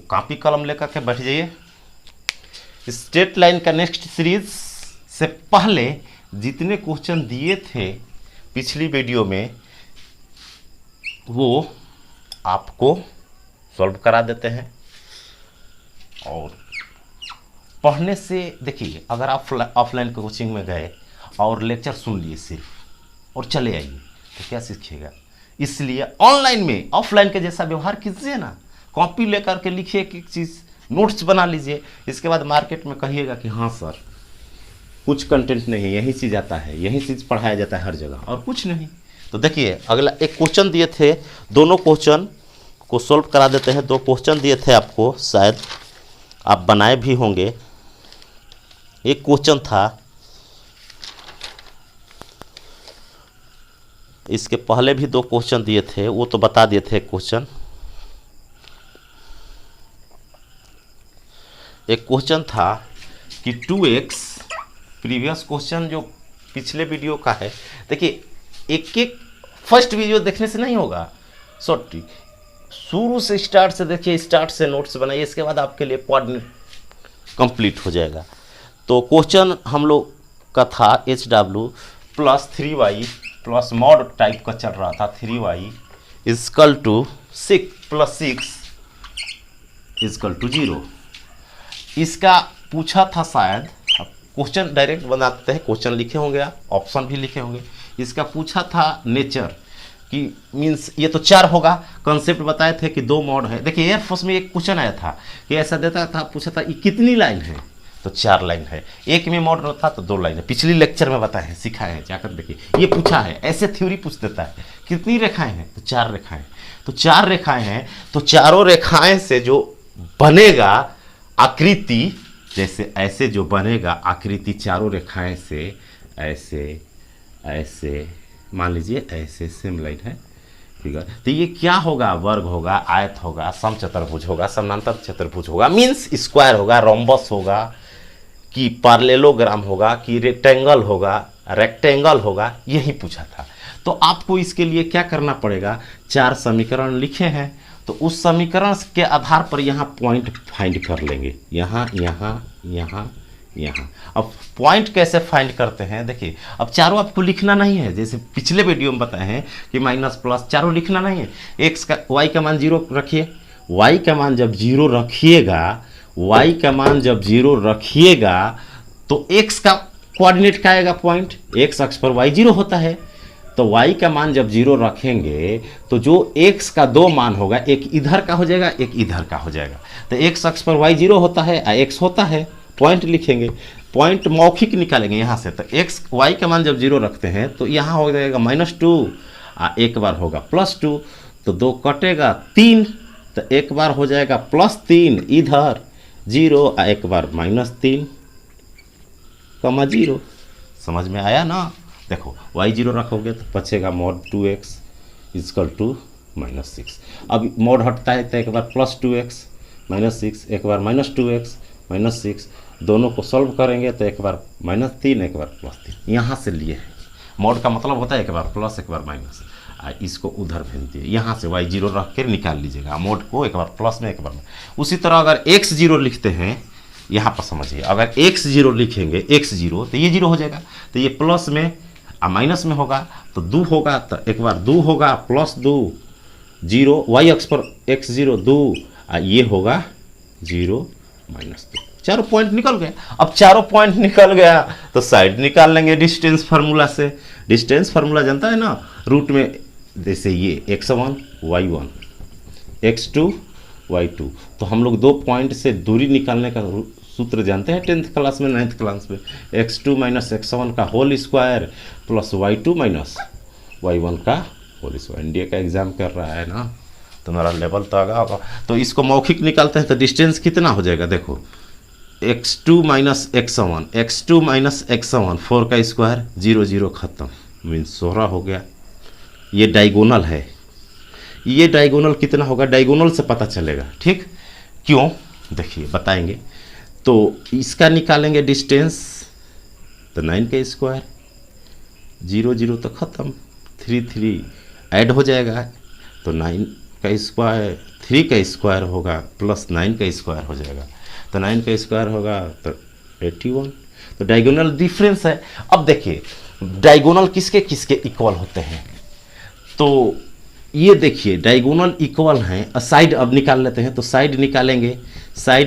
Copy कलम लेकर के बैठ जाइए। स्ट्रेट लाइन का नेक्स्ट सीरीज से पहले जितने क्वेश्चन दिए थे पिछली वीडियो में वो आपको सॉल्व करा देते हैं। और पढ़ने से देखिए, अगर आप ऑफलाइन कोचिंग में गए और लेक्चर सुन लिए सिर्फ और चले आइए तो क्या सीखिएगा। इसलिए ऑनलाइन में ऑफलाइन के जैसा व्यवहार कीजिए ना, कॉपी लेकर के लिखिए, एक एक चीज़ नोट्स बना लीजिए। इसके बाद मार्केट में कहिएगा कि हाँ सर कुछ कंटेंट नहीं, यही चीज़ आता है, यही चीज़ पढ़ाया जाता है हर जगह और कुछ नहीं। तो देखिए अगला एक क्वेश्चन दिए थे, दोनों क्वेश्चन को सॉल्व करा देते हैं। दो क्वेश्चन दिए थे आपको, शायद आप बनाए भी होंगे। एक क्वेश्चन था, इसके पहले भी दो क्वेश्चन दिए थे, वो तो बता दिए थे। क्वेश्चन एक क्वेश्चन था कि 2x, प्रीवियस क्वेश्चन जो पिछले वीडियो का है। देखिए एक एक फर्स्ट वीडियो देखने से नहीं होगा, सॉरी शुरू से स्टार्ट से देखिए, स्टार्ट से नोट्स बनाइए, इसके बाद आपके लिए पॉइंट कंप्लीट हो जाएगा। तो क्वेश्चन हम लोग का था HW plus 3y plus mod type का चल रहा था, 3y is equal to 6 plus 6 is equal to 0। इसका पूछा था शायद, क्वेश्चन डायरेक्ट बनाते हैं, क्वेश्चन लिखे होंगे आप, ऑप्शन भी लिखे होंगे। इसका पूछा था नेचर कि मीन्स ये तो 4 होगा, कंसेप्ट बताए थे कि 2 मॉड है। देखिए एयरफोर्स में एक क्वेश्चन आया था कि ऐसा देता था, पूछा था ये कितनी लाइन है, तो 4 लाइन है। एक में मॉड था तो 2 लाइन है, पिछली लेक्चर में बताए हैं, सिखाए हैं, जाकर देखिए। ये पूछा है, ऐसे थ्योरी पूछ देता है, कितनी रेखाएं हैं, तो 4 रेखाएं। तो 4 रेखाएं हैं, तो चारों रेखाएं से जो बनेगा आकृति, जैसे ऐसे जो बनेगा आकृति चारों रेखाएं से ऐसे ऐसे, मान लीजिए ऐसे सेम लाइन है फिगर, तो ये क्या होगा, वर्ग होगा, आयत होगा, समचतुर्भुज होगा, समानांतर चतुर्भुज होगा, मीन्स स्क्वायर होगा, रोम्बस होगा, कि पैरेललोग्राम होगा, कि रेक्टेंगल होगा, रेक्टेंगल होगा, यही पूछा था। तो आपको इसके लिए क्या करना पड़ेगा, 4 समीकरण लिखे हैं, तो उस समीकरण के आधार पर यहाँ पॉइंट फाइंड कर लेंगे, यहाँ यहाँ यहाँ यहाँ। अब पॉइंट कैसे फाइंड करते हैं, देखिए अब चारों आपको लिखना नहीं है, जैसे पिछले वीडियो में बताए हैं कि माइनस प्लस चारों लिखना नहीं है। एक्स का वाई का मान 0 रखिए, वाई का मान जब 0 रखिएगा, वाई का मान जब 0 रखिएगा तो एक्स का कोऑर्डिनेट का आएगा पॉइंट, एक्स अक्ष पर वाई 0 होता है, तो y का मान जब 0 रखेंगे तो जो x का 2 मान होगा, एक इधर का हो जाएगा, एक इधर का हो जाएगा। तो x अक्ष पर y 0 होता है, x होता है, पॉइंट लिखेंगे, पॉइंट मौखिक निकालेंगे यहाँ से। तो x y का मान जब 0 रखते हैं तो यहाँ हो जाएगा -2, एक बार होगा +2, तो 2 कटेगा 3, तो एक बार हो जाएगा +3 इधर 0, एक बार -3, 0। समझ में आया ना। देखो y 0 रखोगे तो बचेगा मॉड 2x इजकल टू -6। अब मॉड हटता है तो एक बार +2x -6, एक बार -2x -6, दोनों को सॉल्व करेंगे तो एक बार -3 एक बार +3। यहाँ से लिए है, मॉड का मतलब होता है एक बार प्लस एक बार माइनस, इसको उधर भेज दिए, यहाँ से y 0 रख के निकाल लीजिएगा मॉड को, एक बार प्लस में एक बार में। उसी तरह अगर x 0 लिखते हैं, यहाँ पर समझिए, अगर x 0 लिखेंगे, x 0 तो ये 0 हो जाएगा, तो ये प्लस में माइनस में होगा तो 2 होगा, तो एक बार 2 होगा +2 0, y अक्ष पर x 0 2, ये होगा 0 -2। चारों पॉइंट निकल गए। अब चारों पॉइंट निकल गया तो साइड निकाल लेंगे डिस्टेंस फार्मूला से। डिस्टेंस फार्मूला जानता है ना, रूट में जैसे ये x1 y1 x2 y2, तो हम लोग 2 पॉइंट से दूरी निकालने का सूत्र जानते हैं 10th क्लास में, 9th क्लास में, x2 - x1 का whole square plus y2 - y1 का होल स्क्वायर। इंडिया का एग्जाम कर रहा है ना, तो मेरा लेवल तो आगा होगा। तो इसको मौखिक निकालते हैं तो डिस्टेंस कितना हो जाएगा, देखो x2 - x1, x2 - x1 4 का स्क्वायर 0 0 खत्म, मीन्स 16 हो गया। ये डायगोनल है, ये डायगोनल कितना होगा, डायगोनल से पता चलेगा, ठीक क्यों देखिए बताएंगे। तो इसका निकालेंगे डिस्टेंस, तो 9 का स्क्वायर 0 0 तो ख़त्म, 3 3 ऐड हो जाएगा, तो 9 का स्क्वायर 3 का स्क्वायर होगा प्लस 9 का स्क्वायर हो जाएगा, तो 9 का स्क्वायर होगा तो 81। तो डायगोनल डिफरेंस है। अब देखिए डायगोनल किसके किसके इक्वल होते हैं, तो ये देखिए डायगोनल इक्वल हैं। साइड अब निकाल लेते हैं, तो साइड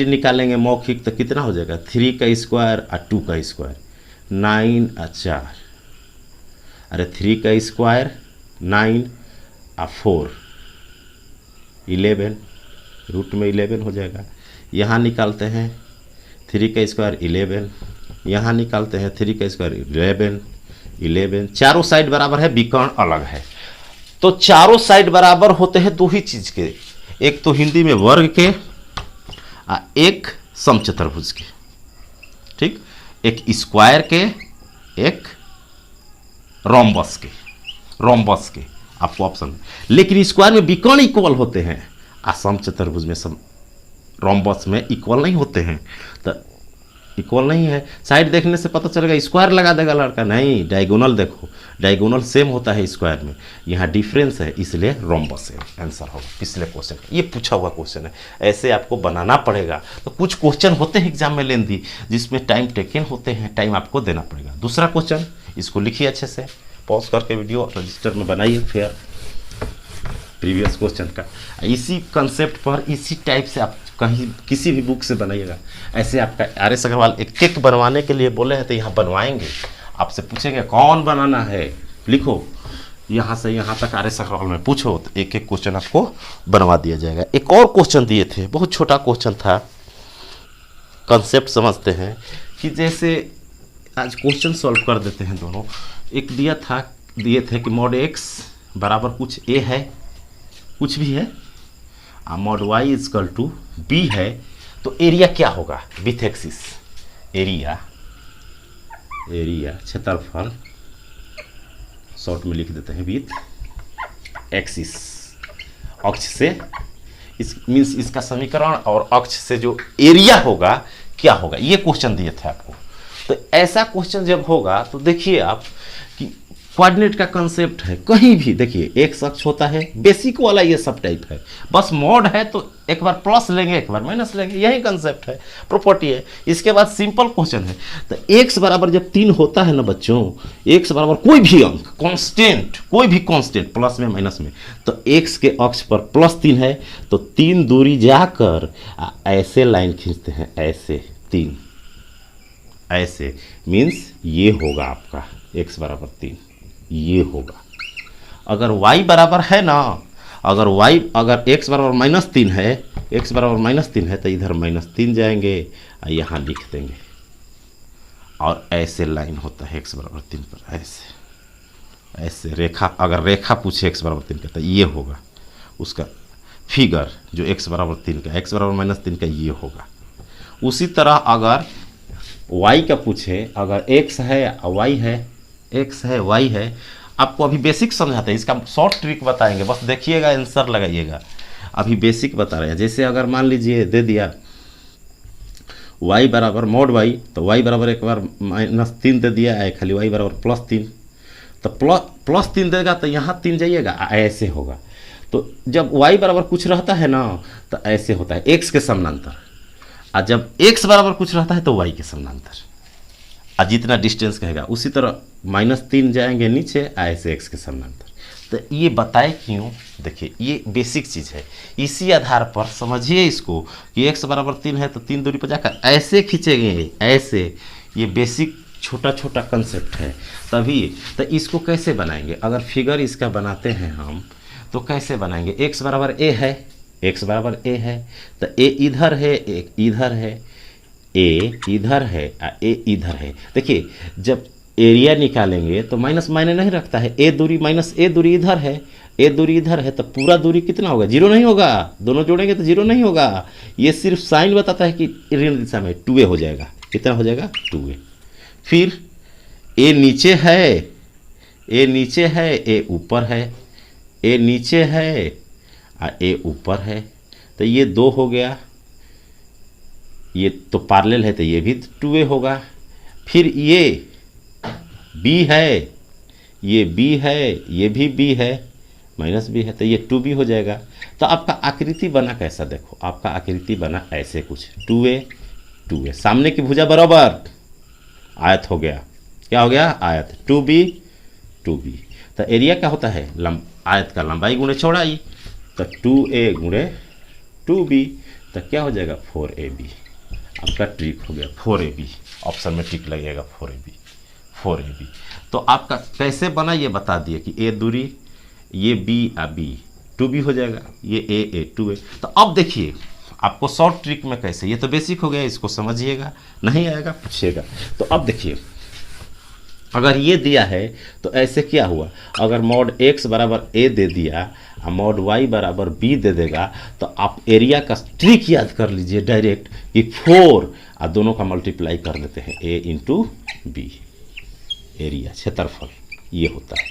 निकालेंगे मौखिक, तो कितना हो जाएगा 3 का स्क्वायर और 2 का स्क्वायर 9 और 4, अरे 3 का स्क्वायर 9 और 4 11, रूट में 11 हो जाएगा। यहाँ निकालते हैं 3 का स्क्वायर 11, यहाँ निकालते हैं 3 का स्क्वायर 11, चारों साइड बराबर है, विकर्ण अलग है। तो चारों साइड बराबर होते हैं दो ही चीज के, एक तो हिंदी में वर्ग के और एक समचतुर्भुज के, ठीक, एक स्क्वायर के एक रोम्बस के आपको ऑप्शन है। लेकिन स्क्वायर में विकर्ण इक्वल होते हैं और समचतुर्भुज में सब रोम्बस में इक्वल नहीं होते हैं, तो इक्वल नहीं है। साइड देखने से पता चलेगा स्क्वायर लगा देगा लड़का, नहीं डायगोनल देखो, डायगोनल सेम होता है स्क्वायर में, यहाँ डिफरेंस है इसलिए रोम्बस है आंसर होगा। पिछले क्वेश्चन ये पूछा हुआ क्वेश्चन है, ऐसे आपको बनाना पड़ेगा। तो कुछ क्वेश्चन होते हैं एग्जाम में लेंदी जिसमें टाइम टेकन होते हैं, टाइम आपको देना पड़ेगा। दूसरा क्वेश्चन इसको लिखिए अच्छे से, पॉज करके वीडियो रजिस्टर में बनाइए, फिर प्रीवियस क्वेश्चन का इसी कंसेप्ट पर इसी टाइप से आप कहीं किसी भी बुक से बनाइएगा। ऐसे आपका RS अग्रवाल एक बनवाने के लिए बोले हैं तो यहाँ बनवाएंगे, आपसे पूछेंगे कौन बनाना है, लिखो यहाँ से यहाँ तक RS अग्रवाल में पूछो, तो एक एक क्वेश्चन आपको बनवा दिया जाएगा। एक और क्वेश्चन दिए थे, बहुत छोटा क्वेश्चन था, कंसेप्ट समझते हैं कि जैसे आज क्वेश्चन सॉल्व कर देते हैं दोनों। एक दिए थे कि मॉड x बराबर कुछ a है, कुछ भी है, mod y is equal to b है, तो एरिया क्या होगा विथ एक्सिस, एरिया क्षेत्रफल शॉर्ट में लिख देते हैं विथ एक्सिस, अक्ष से, इस मीन्स इसका समीकरण और अक्ष से जो एरिया होगा क्या होगा, ये क्वेश्चन दिए थे आपको। तो ऐसा क्वेश्चन जब होगा तो देखिए आप कि कोऑर्डिनेट का कंसेप्ट है, कहीं भी देखिए एक अक्ष होता है, बेसिक वाला ये सब टाइप है, बस मॉड है तो एक बार प्लस लेंगे एक बार माइनस लेंगे, यही कंसेप्ट है, प्रॉपर्टी है। इसके बाद सिंपल क्वेश्चन है, तो x बराबर जब 3 होता है ना बच्चों, x बराबर कोई भी अंक कांस्टेंट, कोई भी कांस्टेंट प्लस में माइनस में, तो x के अक्ष पर +3 है, तो 3 दूरी जाकर ऐसे लाइन खींचते हैं, ऐसे 3, ऐसे मीन्स ये होगा आपका x बराबर 3, ये होगा। अगर y बराबर है ना, अगर x बराबर -3 है, x बराबर -3 है, तो इधर -3 जाएंगे और यहाँ लिख देंगे, और ऐसे लाइन होता है x बराबर 3 पर, ऐसे रेखा, अगर रेखा पूछे x बराबर 3 का तो ये होगा उसका फिगर जो x बराबर 3 का, x बराबर -3 का ये होगा। उसी तरह अगर y का पूछे, अगर x है y है, x है y है, आपको अभी बेसिक समझाते हैं, इसका शॉर्ट ट्रिक बताएंगे, बस देखिएगा आंसर लगाइएगा। अभी बेसिक बता रहे हैं, जैसे अगर मान लीजिए दे दिया y बराबर मॉड y, तो y बराबर एक बार -3 दे दिया है, खाली y बराबर +3, तो +3 देगा तो यहाँ 3 जाइएगा, ऐसे होगा। तो जब y बराबर कुछ रहता है ना तो ऐसे होता है x के समानांतर, और जब x बराबर कुछ रहता है तो y के समानांतर, और जितना डिस्टेंस कहेगा उसी तरह -3 जाएंगे नीचे, ऐसे x के समानांतर। तो ये बताए क्यों, देखिए ये बेसिक चीज़ है, इसी आधार पर समझिए इसको कि x बराबर 3 है तो 3 दूरी पर जाकर ऐसे खींचेंगे, ऐसे, ये बेसिक छोटा छोटा कंसेप्ट है। तभी तो इसको कैसे बनाएंगे, अगर फिगर इसका बनाते हैं हम तो कैसे बनाएंगे, x बराबर a है, x बराबर a है, तो a इधर है, एक इधर है, a इधर है, a इधर है। देखिए जब एरिया निकालेंगे तो माइनस मायने नहीं रखता है, a दूरी माइनस a दूरी इधर है, a दूरी इधर है, तो पूरा दूरी कितना होगा, 0 नहीं होगा, दोनों जोड़ेंगे तो 0 नहीं होगा, ये सिर्फ साइन बताता है कि ऋण दिशा में 2a हो जाएगा, कितना हो जाएगा 2a। फिर a नीचे है, a नीचे है, a ऊपर है, a नीचे है और a ऊपर है, तो ये 2 हो गया, ये तो पैरेलल है तो ये भी 2a होगा। फिर ये b है, ये b है, ये भी b है, माइनस बी है तो ये 2b हो जाएगा। तो आपका आकृति बना कैसा, देखो आपका आकृति बना ऐसे कुछ 2a सामने की भुजा बराबर आयत हो गया, क्या हो गया आयत, 2b। तो एरिया क्या होता है, आयत का लंबाई गुणे चौड़ाई, तो 2a गुणे 2b, तो क्या हो जाएगा 4ab। आपका ट्रिक हो गया 4ab, ऑप्शन में टिक लगेगा 4ab। तो आपका कैसे बना ये बता दिए कि a दूरी, ये b आ b, 2b हो जाएगा, ये a 2a। तो अब देखिए आपको शॉर्ट ट्रिक में कैसे, ये तो बेसिक हो गया, इसको समझिएगा, नहीं आएगा पूछिएगा। तो अब देखिए अगर ये दिया है तो ऐसे क्या हुआ, अगर मॉड x बराबर a दे दिया और मॉड y बराबर b दे देगा, तो आप एरिया का ट्रिक याद कर लीजिए डायरेक्ट कि 4 और दोनों का मल्टीप्लाई कर देते हैं a इंटू बी, एरिया क्षेत्रफल ये होता है,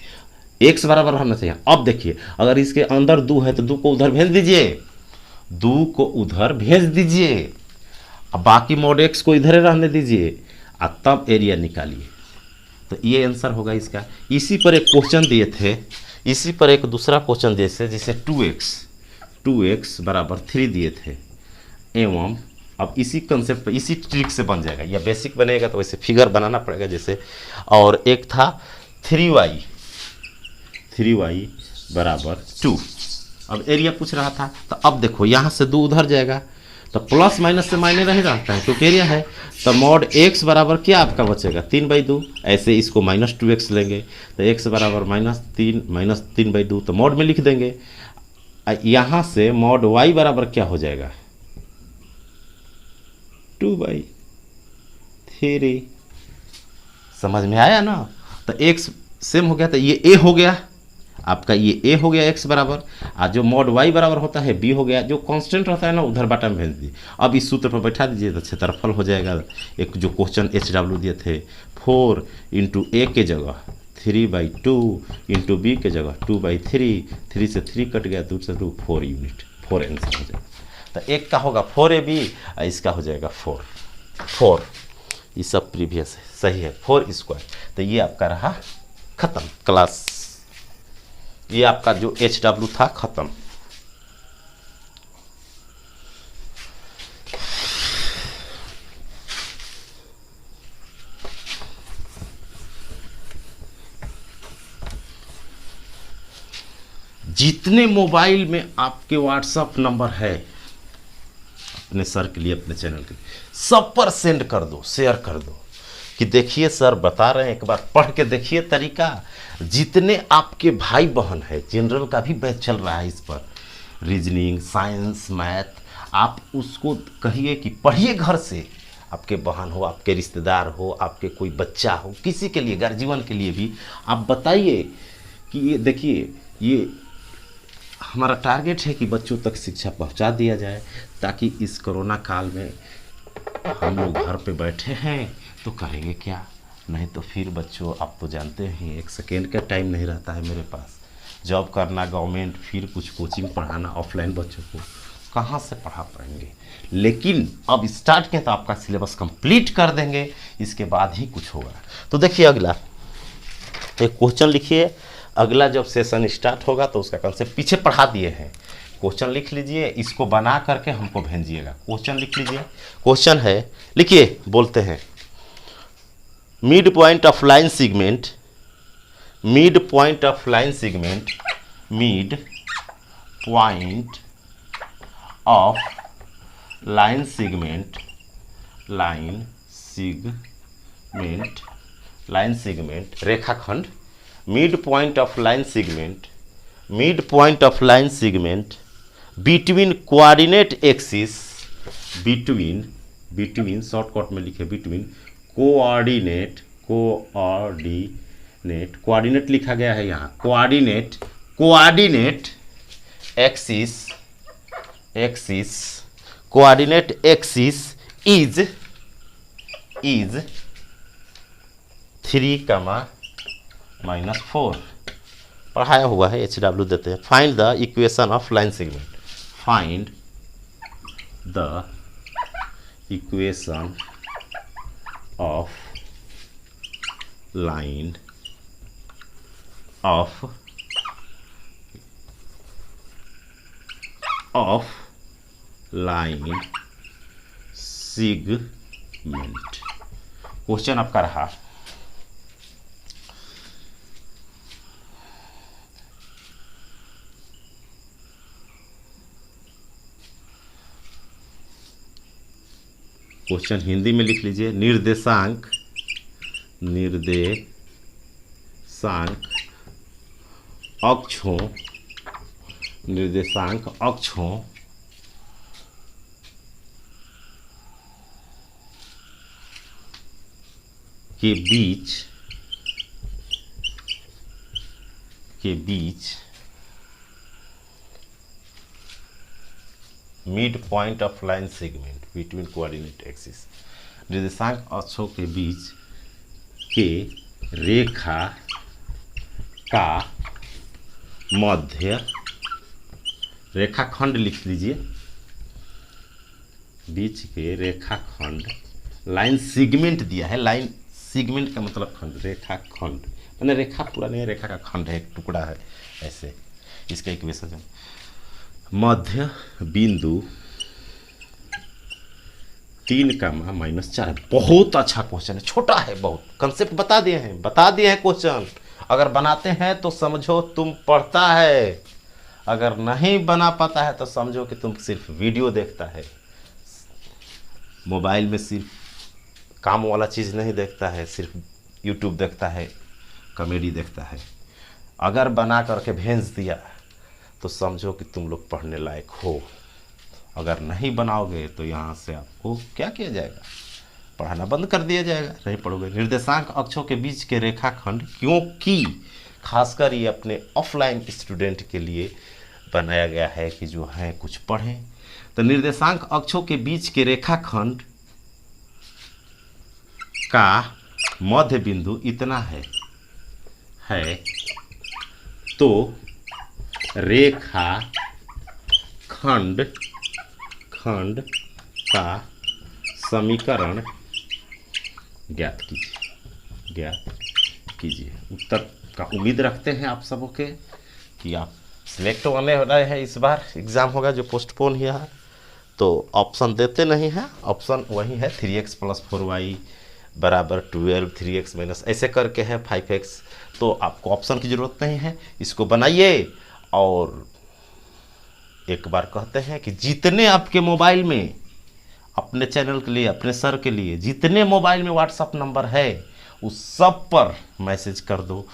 x बराबर रहना चाहिए। अब देखिए अगर इसके अंदर 2 है तो 2 को उधर भेज दीजिए, 2 को उधर भेज दीजिए, अब बाकी मॉड x को इधर रहने दीजिए और तब एरिया निकालिए। तो ये आंसर होगा इसका। इसी पर एक क्वेश्चन दिए थे, इसी पर एक दूसरा क्वेश्चन दिए थे जिसे 2x बराबर 3 दिए थे एवं, अब इसी कंसेप्ट पर इसी ट्रिक से बन जाएगा, या बेसिक बनेगा तो वैसे फिगर बनाना पड़ेगा जैसे, और एक था 3y बराबर 2। अब एरिया पूछ रहा था, तो अब देखो यहाँ से 2 उधर जाएगा तो प्लस माइनस से मायने नहीं रहता है क्योंकि एरिया है। तो मॉड x बराबर क्या आपका बचेगा 3/2, ऐसे इसको -2x लेंगे तो x बराबर -3/2, तो मॉड में लिख देंगे। यहाँ से मॉड y बराबर क्या हो जाएगा 2/3। समझ में आया ना। तो x सेम हो गया, तो ये a हो गया आपका, ये a हो गया x बराबर, और जो मॉड y बराबर होता है b हो गया, जो कांस्टेंट रहता है ना उधर बाटा में भेज दिए। अब इस सूत्र पर बैठा दीजिए तो क्षेत्रफल हो जाएगा, एक जो क्वेश्चन HW दिए थे 4 इंटू a के जगह 3/2 इंटू b के जगह 2/3, 3 से 3 कट गया, 2 से 2 4 यूनिट, 4 आंसर हो जाएगा। तो एक का होगा 4ab और इसका हो जाएगा 4। ये सब प्रीवियस है, सही है 4²। तो ये आपका रहा खत्म क्लास, ये आपका जो HW था खत्म। जितने मोबाइल में आपके व्हाट्सएप नंबर है अपने सर के लिए, अपने चैनल के लिए, सब पर सेंड कर दो, शेयर कर दो कि देखिए सर बता रहे हैं, एक बार पढ़ के देखिए तरीका। जितने आपके भाई बहन है, जनरल का भी बैच चल रहा है इस पर, रीजनिंग, साइंस, मैथ, आप उसको कहिए कि पढ़िए घर से, आपके बहन हो, आपके रिश्तेदार हो, आपके कोई बच्चा हो, किसी के लिए, गार्जियन के लिए भी आप बताइए कि ये देखिए, ये हमारा टारगेट है कि बच्चों तक शिक्षा पहुंचा दिया जाए, ताकि इस कोरोना काल में हम लोग घर पे बैठे हैं तो करेंगे क्या, नहीं तो फिर बच्चों आप तो जानते हैं 1 सेकेंड का टाइम नहीं रहता है मेरे पास, जॉब करना, गवर्नमेंट, फिर कुछ कोचिंग पढ़ाना, ऑफलाइन बच्चों को कहाँ से पढ़ा पाएंगे। लेकिन अब स्टार्ट किया तो आपका सिलेबस कंप्लीट कर देंगे, इसके बाद ही कुछ होगा। तो देखिए अगला एक क्वेश्चन लिखिए, अगला जब सेशन स्टार्ट होगा तो उसका कंसेप्ट पीछे पढ़ा दिए हैं, क्वेश्चन लिख लीजिए, इसको बना करके हमको भेजिएगा। क्वेश्चन लिख लीजिए, क्वेश्चन है, लिखिए, बोलते हैं mid point of line segment, mid point of line segment, mid point of line segment, line segment रेखाखंड, mid point of line segment, mid point of line segment between coordinate axis, between shortcut में लिखे between coordinate लिखा गया है यहाँ, coordinate axis coordinate axis is 3, -4 पढ़ाया हुआ है, HW देते हैं। Find the equation of line segment, find the equation of line of line segment. Question आपका रहा, क्वेश्चन हिंदी में लिख लीजिए। निर्देशांक अक्षों के बीच mid point of line segment between coordinate axis. निर्देशांक अक्षों के बीच के रेखा का मध्य, रेखाखंड लिख लीजिए, बीच के रेखाखंड, लाइन सेगमेंट दिया है, लाइन सेगमेंट का मतलब खंड, रेखाखंड मैंने रेखा पूरा नहीं है, रेखा का खंड है, एक टुकड़ा है, ऐसे इसका इक्वेशन। मध्य बिंदु 3,-4। बहुत अच्छा क्वेश्चन है, छोटा है बहुत, कंसेप्ट बता दिए हैं क्वेश्चन। अगर बनाते हैं तो समझो तुम पढ़ता है, अगर नहीं बना पाता है तो समझो कि तुम सिर्फ वीडियो देखता है, मोबाइल में सिर्फ काम वाला चीज़ नहीं देखता है, सिर्फ यूट्यूब देखता है, कॉमेडी देखता है। अगर बना करके भेज दिया तो समझो कि तुम लोग पढ़ने लायक हो। अगर नहीं बनाओगे तो यहाँ से आपको क्या किया जाएगा, पढ़ाना बंद कर दिया जाएगा, नहीं पढ़ोगे। निर्देशांक अक्षों के बीच के रेखाखंड, क्योंकि खासकर ये अपने ऑफलाइन स्टूडेंट के लिए बनाया गया है कि जो है कुछ पढ़ें। तो निर्देशांक अक्षों के बीच के रेखाखंड का मध्य बिंदु इतना है तो रेखा खंड का समीकरण ज्ञात कीजिए। उत्तर का उम्मीद रखते हैं आप सबों के कि आप सिलेक्ट होने रहे हैं। इस बार एग्ज़ाम होगा जो पोस्टपोन हुआ है, तो ऑप्शन देते नहीं हैं, ऑप्शन वही है 3x + 4y = 12, 3x - ऐसे करके है 5x। तो आपको ऑप्शन की ज़रूरत नहीं है, इसको बनाइए। और एक बार कहते हैं कि जितने आपके मोबाइल में अपने चैनल के लिए, अपने सर के लिए जितने मोबाइल में व्हाट्सअप नंबर है उस सब पर मैसेज कर दो,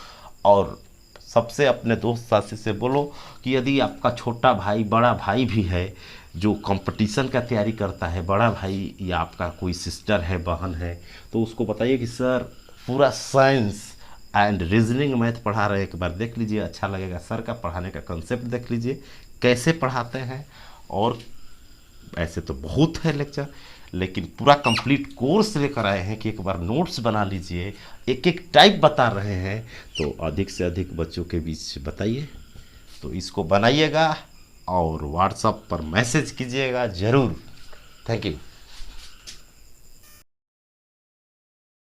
और सबसे अपने दोस्त साथी से बोलो कि यदि आपका छोटा भाई, बड़ा भाई भी है जो कंपटीशन का तैयारी करता है, बड़ा भाई या आपका कोई सिस्टर है, बहन है, तो उसको बताइए कि सर पूरा साइंस एंड रीजनिंग मैथ पढ़ा रहे हैं, एक बार देख लीजिए, अच्छा लगेगा। सर का पढ़ाने का कंसेप्ट देख लीजिए कैसे पढ़ाते हैं। और ऐसे तो बहुत है लेक्चर, लेकिन पूरा कंप्लीट कोर्स लेकर आए हैं कि एक बार नोट्स बना लीजिए, एक एक टाइप बता रहे हैं, तो अधिक से अधिक बच्चों के बीच बताइए। तो इसको बनाइएगा और व्हाट्सएप पर मैसेज कीजिएगा ज़रूर। Thank you.